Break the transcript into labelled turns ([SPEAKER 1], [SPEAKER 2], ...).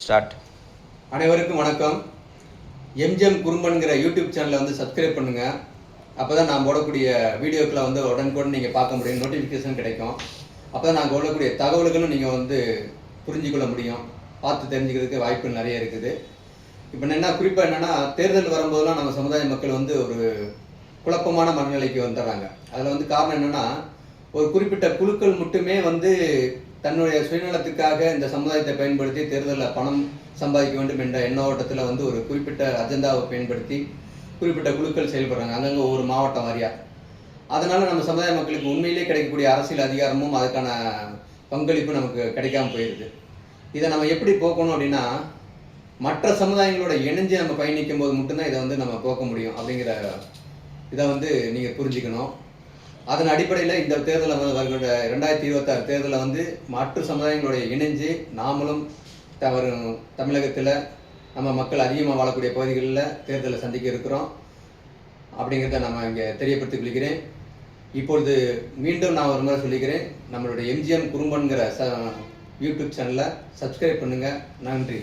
[SPEAKER 1] Start.
[SPEAKER 2] அனைவருக்கும் வணக்கம். MGM குறும்பன்கிற YouTube சேனலை வந்து சப்ஸ்கிரைப் பண்ணுங்கள். அப்போ தான் நான் போடக்கூடிய வீடியோக்களை வந்து உடனுக்குடன் நீங்கள் பார்க்க முடியும், நோட்டிஃபிகேஷன் கிடைக்கும். அப்போ தான் நான் போடக்கூடிய தகவல்களும் நீங்கள் வந்து புரிஞ்சுக்கொள்ள முடியும், பார்த்து தெரிஞ்சுக்கிறதுக்கு வாய்ப்புகள் நிறைய இருக்குது. இப்போ என்ன குறிப்பாக என்னென்னா, தேர்தல் வரும்போதெல்லாம் நம்ம சமுதாய மக்கள் வந்து ஒரு குழப்பமான மனநிலைக்கு வந்துடுறாங்க. அதில் வந்து காரணம் என்னென்னா, ஒரு குறிப்பிட்ட குழுக்கள் மட்டுமே வந்து தன்னுடைய சுயநலத்துக்காக இந்த சமுதாயத்தை பயன்படுத்தி தேர்தலில் பணம் சம்பாதிக்க வேண்டும் என்ற எண்ண ஓட்டத்தில் வந்து ஒரு குறிப்பிட்ட அஜெண்டாவை பயன்படுத்தி குறிப்பிட்ட குழுக்கள் செயல்படுறாங்க, அங்கங்கே ஒவ்வொரு மாவட்டம் வாரியாக. அதனால் நம்ம சமுதாய மக்களுக்கு உண்மையிலே கிடைக்கக்கூடிய அரசியல் அதிகாரமும் அதுக்கான பங்களிப்பு நமக்கு கிடைக்காம போயிடுது. இதை நம்ம எப்படி போக்கணும் அப்படின்னா, மற்ற சமுதாயங்களோட இணைஞ்சு நம்ம பயணிக்கும் போது மட்டும்தான் இதை வந்து நம்ம போக்க முடியும் அப்படிங்கிற இதை வந்து நீங்கள் புரிஞ்சுக்கணும். அதன் அடிப்படையில் இந்த தேர்தலில் வந்து வருகிற 2026 தேர்தலில் வந்து மற்ற சமுதாயங்களுடைய இணைஞ்சு நாமளும் தமிழகத்தில் நம்ம மக்கள் அதிகமாக வாழக்கூடிய பகுதிகளில் தேர்தலை சந்திக்க இருக்கிறோம் அப்படிங்கிறத நம்ம இங்கே தெரியப்படுத்திக் கொள்கிறேன். இப்பொழுது மீண்டும் நான் ஒரு முறை சொல்லிக்கிறேன், நம்மளுடைய எம்ஜிஎம் குறும்பன்கிற யூடியூப் சேனலை சப்ஸ்கிரைப் பண்ணுங்கள். நன்றி.